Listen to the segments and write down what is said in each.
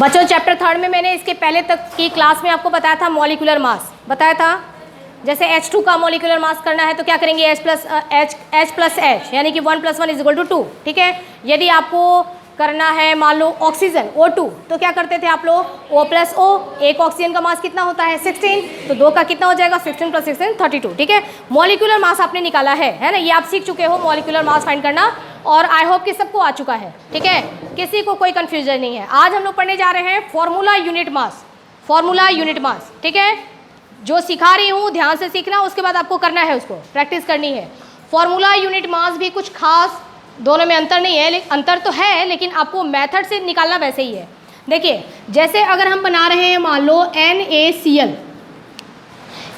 बच्चों चैप्टर 3 में मैंने इसके पहले तक की क्लास में आपको बताया था मॉलिक्यूलर मास, बताया था। जैसे H2 का मॉलिक्यूलर मास करना है तो क्या करेंगे, H प्लस H यानी कि 1 + 1 = 2, ठीक है। यदि आपको करना है मान लो ऑक्सीजन O2 तो क्या करते थे आप लोग, O + O। एक ऑक्सीजन का मास कितना होता है 16, तो 2 का कितना हो जाएगा 16 + 16 32, ठीक है। मॉलिक्यूलर मास आपने निकाला है ना, ये आप सीख चुके हो मॉलिक्यूलर मास फाइंड करना, और आई होप कि सबको आ चुका है, ठीक है, किसी को कोई कन्फ्यूजन नहीं है। आज हम लोग पढ़ने जा रहे हैं formula unit mass, formula unit mass, ठीक है। जो सिखा रही हूँ ध्यान से सीखना, उसके बाद आपको करना है, उसको प्रैक्टिस करनी है। फॉर्मूला यूनिट मास भी कुछ खास दोनों में अंतर नहीं है, अंतर तो है लेकिन आपको मेथड से निकालना वैसे ही है। देखिए जैसे अगर हम बना रहे हैं मान लो NaCl,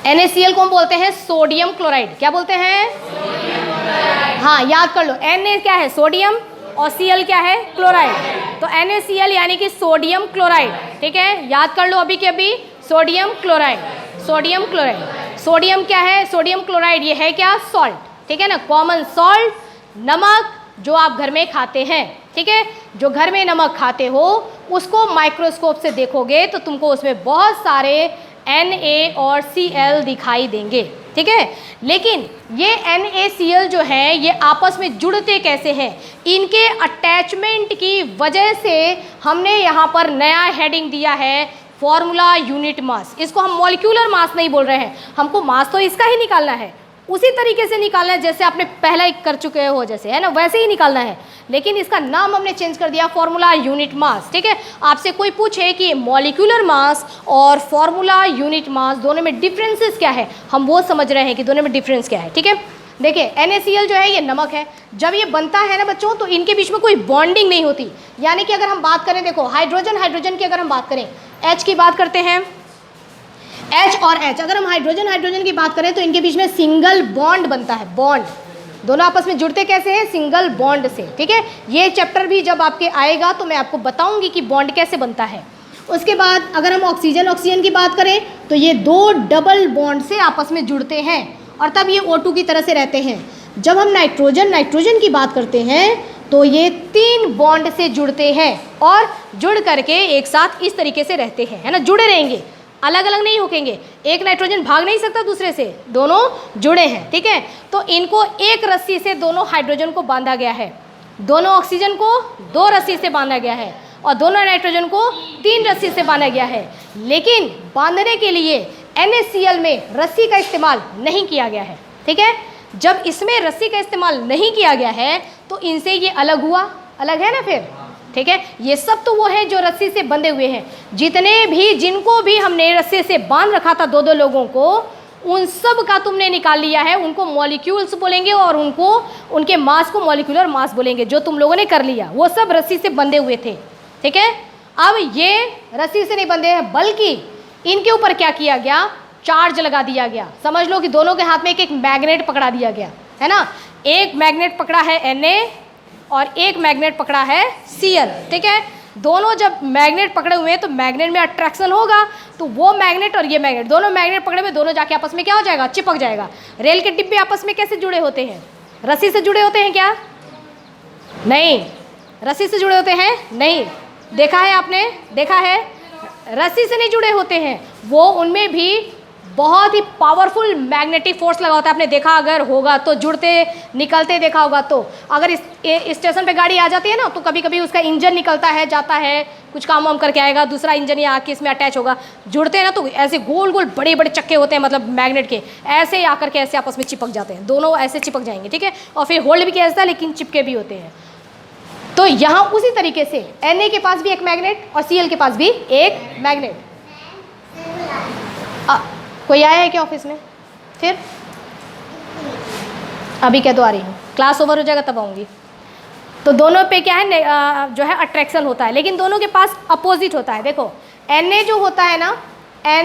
NaCl को हम बोलते हैं सोडियम क्लोराइड, क्या बोलते हैं, सोडियम क्लोराइड। हाँ याद कर लो, Na क्या है सोडियम और Cl क्या है क्लोराइड, तो NaCl यानी कि सोडियम क्लोराइड, ठीक है। याद कर लो अभी के अभी, sodium chloride, sodium chloride. Sodium क्या है, सोडियम क्लोराइड ये है क्या, सॉल्ट, ठीक है ना, कॉमन सॉल्ट, नमक जो आप घर में खाते हैं, ठीक है। जो घर में नमक खाते हो उसको माइक्रोस्कोप से देखोगे तो तुमको उसमें बहुत सारे Na और Cl दिखाई देंगे, ठीक है। लेकिन ये NaCl जो है ये आपस में जुड़ते कैसे हैं, इनके अटैचमेंट की वजह से हमने यहाँ पर नया हेडिंग दिया है फॉर्मूला यूनिट मास। इसको हम मॉलिक्यूलर मास नहीं बोल रहे हैं, हमको मास तो इसका ही निकालना है, उसी तरीके से निकालना है जैसे आपने पहला एक कर चुके हो, जैसे है ना वैसे ही निकालना है, लेकिन इसका नाम हमने चेंज कर दिया फॉर्मूला यूनिट मास, ठीक है। आपसे कोई पूछे कि मॉलिक्यूलर मास और फॉर्मूला यूनिट मास दोनों में डिफरेंसेस क्या है, हम वो समझ रहे हैं कि दोनों में डिफरेंस क्या है, ठीक है। देखिए NaCl जो है ये नमक है, जब ये बनता है ना बच्चों तो इनके बीच में कोई बॉन्डिंग नहीं होती, यानी कि अगर हम बात करें, देखो हाइड्रोजन हाइड्रोजन की अगर हम बात करें, H की बात करते हैं, H और H अगर हम हाइड्रोजन हाइड्रोजन की बात करें तो इनके बीच में सिंगल बॉन्ड बनता है, बॉन्ड, दोनों आपस में जुड़ते कैसे हैं, सिंगल बॉन्ड से, ठीक है। ये चैप्टर भी जब आपके आएगा तो मैं आपको बताऊंगी कि बॉन्ड कैसे बनता है। उसके बाद अगर हम ऑक्सीजन की बात करें तो ये 2 डबल बॉन्ड से आपस में जुड़ते हैं और तब ये O2 की तरह से रहते हैं। जब हम नाइट्रोजन की बात करते हैं तो ये 3 बॉन्ड से जुड़ते हैं और जुड़ करके एक साथ इस तरीके से रहते हैं, है ना, जुड़े रहेंगे, अलग अलग नहीं होंगे। एक नाइट्रोजन भाग नहीं सकता दूसरे से, दोनों जुड़े हैं, ठीक है। तो इनको एक रस्सी से दोनों हाइड्रोजन को बांधा गया है, दोनों ऑक्सीजन को 2 रस्सी से बांधा गया है और दोनों नाइट्रोजन को 3 रस्सी से बांधा गया है। लेकिन बांधने के लिए NaCl में रस्सी का इस्तेमाल नहीं किया गया है, ठीक है। जब इसमें रस्सी का इस्तेमाल नहीं किया गया है तो इनसे ये अलग हुआ, अलग है ना फिर, ठीक है। ये सब तो वो है जो रस्सी से बंधे हुए हैं, जिनको भी हमने रस्सी से बांध रखा था 2-2 लोगों को, उन सब का तुमने निकाल लिया है, उनको मॉलिक्यूल्स बोलेंगे और उनके मास को मॉलिक्यूलर मास बोलेंगे। जो तुम लोगों ने कर लिया वो सब रस्सी से बंधे हुए थे, ठीक है। अब ये रस्सी से नहीं बंधे हैं बल्कि इनके ऊपर क्या किया गया, चार्ज लगा दिया गया। समझ लो कि दोनों के हाथ में एक मैग्नेट पकड़ा दिया गया है ना, एक मैग्नेट पकड़ा है Na और एक मैग्नेट पकड़ा है Cl, ठीक है। दोनों जब मैग्नेट पकड़े हुए हैं तो मैग्नेट में अट्रैक्शन होगा, तो वो मैग्नेट और ये मैग्नेट, दोनों मैग्नेट पकड़े हुए, दोनों जाके आपस में क्या हो जाएगा, चिपक जाएगा। रेल के डिब्बे आपस में कैसे जुड़े होते हैं, रस्सी से जुड़े होते हैं क्या, नहीं, रस्सी से जुड़े होते हैं नहीं, देखा है आपने, देखा है, रस्सी से नहीं जुड़े होते हैं वो, उनमें भी बहुत ही पावरफुल मैग्नेटिक फोर्स लगा होता है। आपने देखा अगर होगा तो, जुड़ते निकलते देखा होगा तो। अगर इस स्टेशन पे गाड़ी आ जाती है ना तो कभी कभी उसका इंजन निकलता है, जाता है, कुछ काम वाम करके आएगा, दूसरा इंजन या आके इसमें अटैच होगा, जुड़ते हैं ना तो ऐसे गोल गोल बड़े बड़े चक्के होते हैं, मतलब मैग्नेट के, ऐसे आकर के ऐसे आपस में चिपक जाते हैं, दोनों ऐसे चिपक जाएंगे, ठीक है। और फिर होल्ड भी किया जाता है लेकिन चिपके भी होते हैं। तो यहाँ उसी तरीके से Na के पास भी एक मैग्नेट और Cl के पास भी एक मैग्नेट। कोई आया है क्या ऑफिस में, फिर अभी क्या तो आ रही हूँ, क्लास ओवर हो जाएगा तब आऊँगी। तो दोनों पे क्या है जो है अट्रैक्शन होता है, लेकिन दोनों के पास अपोजिट होता है। देखो Na जो होता है ना,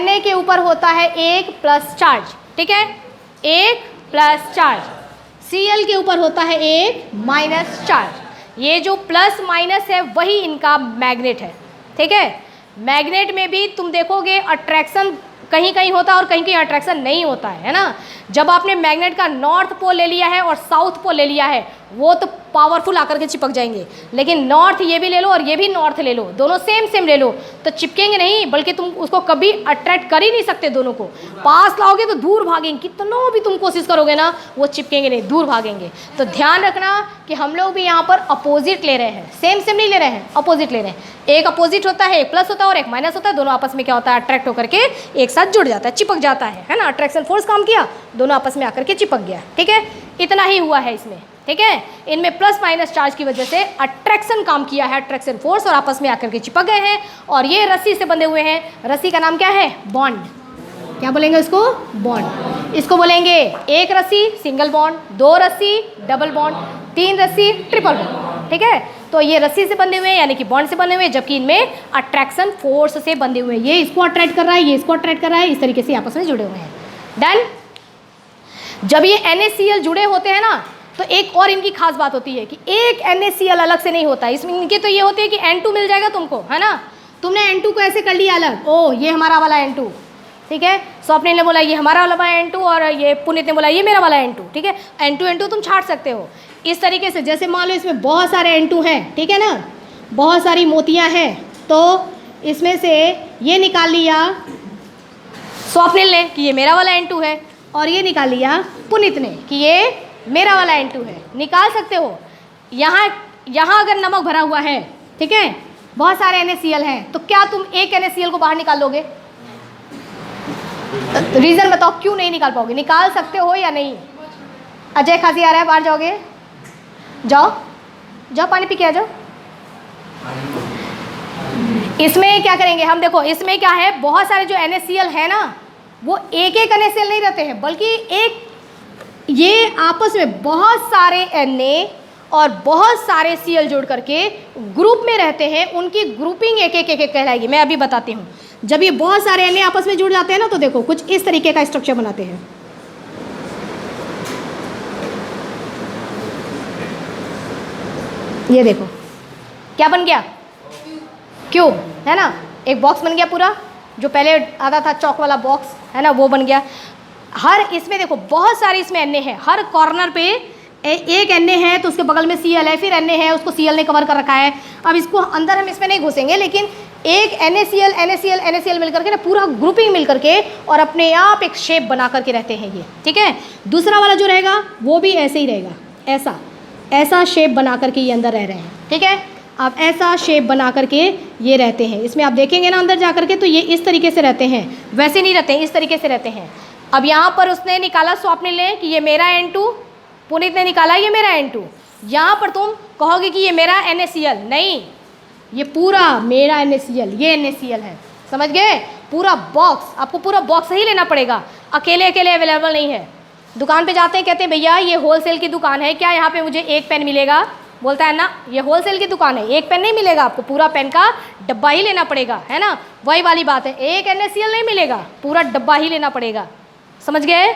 Na के ऊपर होता है 1+ चार्ज, ठीक है, 1+ चार्ज। Cl के ऊपर होता है 1- चार्ज। ये जो प्लस माइनस है वही इनका मैग्नेट है, ठीक है। मैग्नेट में भी तुम देखोगे अट्रैक्शन कहीं कहीं होता है और कहीं कहीं अट्रैक्शन नहीं होता है ना। जब आपने मैग्नेट का नॉर्थ पोल ले लिया है और साउथ पोल ले लिया है, वो तो पावरफुल आकर के चिपक जाएंगे, लेकिन नॉर्थ ये भी ले लो और ये भी नॉर्थ ले लो, दोनों सेम सेम ले लो, तो चिपकेंगे नहीं, बल्कि तुम उसको कभी अट्रैक्ट कर ही नहीं सकते। दोनों को पास लाओगे तो दूर भागेंगे, कितना भी तुम कोशिश करोगे ना, वो चिपकेंगे नहीं, दूर भागेंगे। तो ध्यान रखना कि हम लोग भी यहाँ पर अपोजिट ले रहे हैं, सेम सेम नहीं ले रहे हैं, अपोजिट ले रहे हैं। एक अपोजिट होता है, एक प्लस होता है और एक माइनस होता है, दोनों आपस में क्या होता है, अट्रैक्ट होकर के एक साथ जुड़ जाता है, चिपक जाता है ना। अट्रैक्शन फोर्स काम किया, दोनों आपस में आकर के चिपक गया। ठीक है, इतना ही हुआ है इसमें। ठीक है, इनमें प्लस माइनस चार्ज की वजह से अट्रैक्शन काम किया है, अट्रैक्शन फोर्स, और आपस में आकर के चिपक गए हैं। और ये रस्सी से बंधे हुए हैं, रस्सी का नाम क्या है, बॉन्ड। क्या बोलेंगे उसको, बॉन्ड। इसको बोलेंगे एक रस्सी सिंगल बॉन्ड, दो रस्सी डबल बॉन्ड, तीन रस्सी ट्रिपल बॉन्ड। ठीक है, तो ये रस्सी से बंधे हुए हैं, यानी कि बॉन्ड से बंधे हुए हैं, जबकि इनमें अट्रैक्शन फोर्स से बंधे हुए हैं। ये इसको अट्रैक्ट कर रहा है, ये इसको अट्रैक्ट कर रहा है, इस तरीके से आपस में जुड़े हुए हैं। डन। जब ये NaCl जुड़े होते हैं ना, तो एक और इनकी खास बात होती है कि एक NaCl अलग से नहीं होता है। इसमें इनके तो ये होती है कि N2 मिल जाएगा तुमको, है ना। तुमने N2 को ऐसे कर लिया अलग, ओ ये हमारा वाला N2, ठीक है। स्वप्निल ने बोला ये हमारा वाला N2 और ये पुनीत ने बोला ये मेरा वाला N2, ठीक है। N2 तुम छाट सकते हो इस तरीके से। जैसे मान लो इसमें बहुत सारे N2 हैं, ठीक है ना, बहुत सारी मोतियाँ हैं, तो इसमें से ये निकाल लिया स्वप्निल ने कि ये मेरा वाला N2 है, और ये निकाल लिया पुनीत ने कि ये मेरा वाला N2 है। निकाल सकते हो। यहाँ अगर नमक भरा हुआ है, ठीक है, बहुत सारे NaCl हैं, तो क्या तुम एक NaCl को बाहर निकाल लोगे? रीज़न बताओ क्यों नहीं निकाल पाओगे? निकाल सकते हो या नहीं? अजय खांसी आ रहा है, बाहर जाओगे? जाओ जाओ, पानी पी के आ जाओ। इसमें क्या करेंगे हम, देखो इसमें क्या है, बहुत सारे जो NaCl है ना, वो एक एक NaCl नहीं रहते हैं, बल्कि एक ये आपस में बहुत सारे Na और बहुत सारे Cl जोड़ करके ग्रुप में रहते हैं। उनकी ग्रुपिंग एक एक कहलाएगी। मैं अभी बताती हूँ। जब ये बहुत सारे Na आपस में जुड़ जाते हैं ना, तो देखो कुछ इस तरीके का स्ट्रक्चर बनाते हैं। ये देखो क्या बन गया, क्यूब, है ना। एक बॉक्स बन गया पूरा, जो पहले आता था चौक वाला बॉक्स, है ना, वो बन गया। हर इसमें देखो बहुत सारे इसमें Na है, हर कॉर्नर पे एक Na है, तो उसके बगल में Cl है, फिर Na है, उसको Cl ने कवर कर रखा है। अब इसको अंदर हम इसमें नहीं घुसेंगे, लेकिन एक NaCl मिल करके ना, पूरा ग्रुपिंग मिल करके और अपने आप एक शेप बना करके रहते हैं ये, ठीक है। दूसरा वाला जो रहेगा वो भी ऐसे ही रहेगा, ऐसा शेप बना करके ये अंदर रह रहे हैं, ठीक है। अब ऐसा शेप बना करके ये रहते हैं। इसमें आप देखेंगे ना अंदर जा करके, तो ये इस तरीके से रहते हैं, वैसे नहीं रहते हैं, इस तरीके से रहते हैं। अब यहाँ पर उसने निकाला स्वप्निल ने कि ये मेरा N2, पुनीत ने निकाला ये मेरा N2। यहाँ पर तुम कहोगे कि ये मेरा NaCl, नहीं, ये पूरा मेरा NaCl, ये NaCl है, समझ गए। पूरा बॉक्स, आपको पूरा बॉक्स ही लेना पड़ेगा, अकेले अकेले अवेलेबल नहीं है। दुकान पे जाते हैं, कहते हैं भैया ये होलसेल की दुकान है, क्या यहाँ पे मुझे एक पेन मिलेगा? बोलता है ना ये होलसेल की दुकान है, एक पेन नहीं मिलेगा आपको, पूरा पेन का डब्बा ही लेना पड़ेगा, है ना। वही वाली बात है, एक NaCl नहीं मिलेगा, पूरा डब्बा ही लेना पड़ेगा, समझ गए।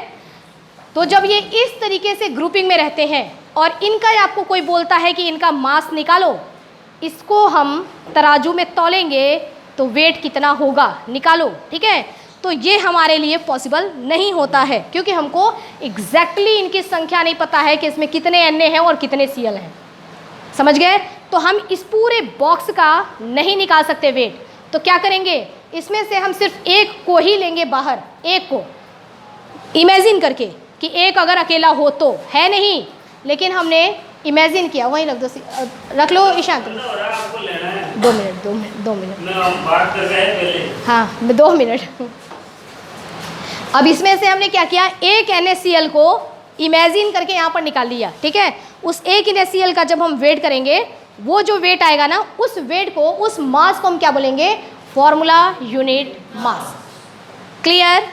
तो जब ये इस तरीके से ग्रुपिंग में रहते हैं और इनका आपको कोई बोलता है कि इनका मास निकालो, इसको हम तराजू में तौलेंगे तो वेट कितना होगा निकालो, ठीक है। तो ये हमारे लिए पॉसिबल नहीं होता है, क्योंकि हमको एग्जैक्टली इनकी संख्या नहीं पता है कि इसमें कितने Na हैं और कितने Cl हैं, समझ गए। तो हम इस पूरे बॉक्स का नहीं निकाल सकते वेट। तो क्या करेंगे, इसमें से हम सिर्फ एक को ही लेंगे बाहर, एक को इमेजिन करके कि एक अगर अकेला हो तो है नहीं, लेकिन हमने इमेजिन किया। वहीं रख दो, रख लो ईशांत, 2 मिनट हाँ 2 मिनट। अब इसमें से हमने क्या किया, एक NaCl को इमेजिन करके यहाँ पर निकाल लिया, ठीक है। उस एक NaCl का जब हम वेट करेंगे, वो जो वेट आएगा ना, उस वेट को, उस मास को हम क्या बोलेंगे, formula unit mass. Clear,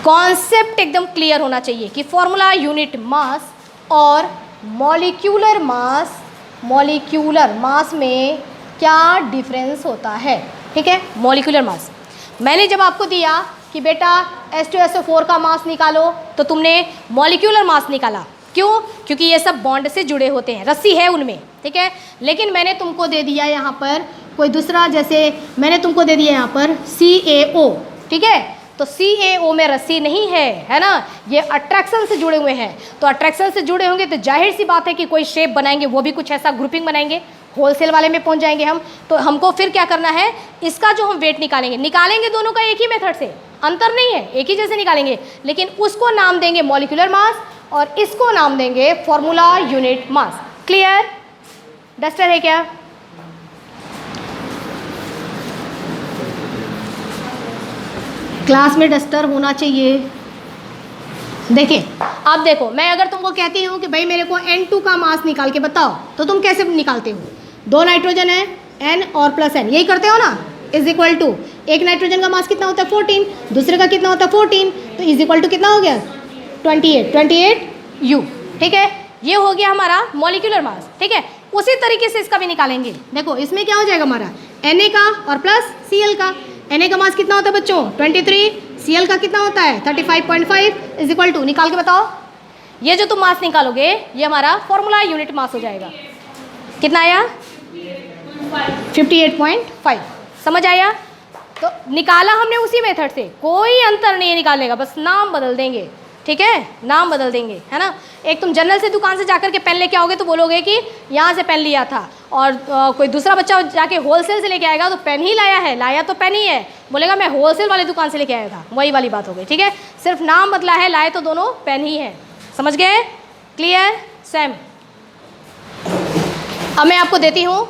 concept एकदम क्लियर होना चाहिए कि फॉर्मूला यूनिट मास और मॉलिक्यूलर मास में क्या डिफरेंस होता है, ठीक है। मॉलिक्यूलर मास मैंने जब आपको दिया कि बेटा H2SO4 का मास निकालो, तो तुमने मॉलिक्यूलर मास निकाला, क्यों? क्योंकि ये सब बॉन्ड से जुड़े होते हैं, रस्सी है उनमें, ठीक है। लेकिन मैंने तुमको दे दिया यहाँ पर कोई दूसरा, जैसे मैंने तुमको दे दिया यहाँ पर CaO, ठीक है। तो CaO में रस्सी नहीं है ना, ये अट्रैक्शन से जुड़े हुए हैं। तो अट्रैक्शन से जुड़े होंगे तो जाहिर सी बात है कि कोई शेप बनाएंगे, वो भी कुछ ऐसा ग्रुपिंग बनाएंगे, होलसेल वाले में पहुंच जाएंगे हम। तो हमको फिर क्या करना है, इसका जो हम वेट निकालेंगे दोनों का एक ही मेथड से, अंतर नहीं है, एक ही जैसे निकालेंगे, लेकिन उसको नाम देंगे मॉलिक्यूलर मास और इसको नाम देंगे formula unit mass. Clear? Duster है क्या? क्लास में डस्टर होना चाहिए। देखिए अब देखो, मैं अगर तुमको कहती हूँ कि भाई मेरे को N2 का मास निकाल के बताओ, तो तुम कैसे निकालते हो? 2 नाइट्रोजन है, N और प्लस N, यही करते हो ना, इज इक्वल टू एक नाइट्रोजन का मास कितना होता है 14, दूसरे का कितना होता है 14, तो इज इक्वल टू कितना हो गया 28 U। ठीक है, ये हो गया हमारा मॉलिक्यूलर मास। ठीक है, उसी तरीके से इसका भी निकालेंगे। देखो इसमें क्या हो जाएगा हमारा Na का और प्लस Cl का। Na का मास कितना होता है बच्चों 23, Cl का कितना होता है 35.5 इज इक्वल टू, निकाल के बताओ। ये जो तुम मास निकालोगे ये हमारा फॉर्मूला यूनिट मास हो जाएगा। कितना आया 58.5। समझ आया? तो निकाला हमने उसी मेथड से, कोई अंतर नहीं निकालेगा, बस नाम बदल देंगे। ठीक है, नाम बदल देंगे, है ना। एक तुम जनरल से दुकान से जाकर के पेन लेके आओगे तो बोलोगे कि यहाँ से पेन लिया था, और कोई दूसरा बच्चा जाके होलसेल से लेके आएगा तो पेन ही लाया है, लाया तो पेन ही है, बोलेगा मैं होलसेल वाली दुकान से लेके आया था, वही वाली बात हो गई। ठीक है, सिर्फ नाम बदला है, लाए तो दोनों पेन ही है। समझ गए? क्लियर? सेम। अब मैं आपको देती हूँ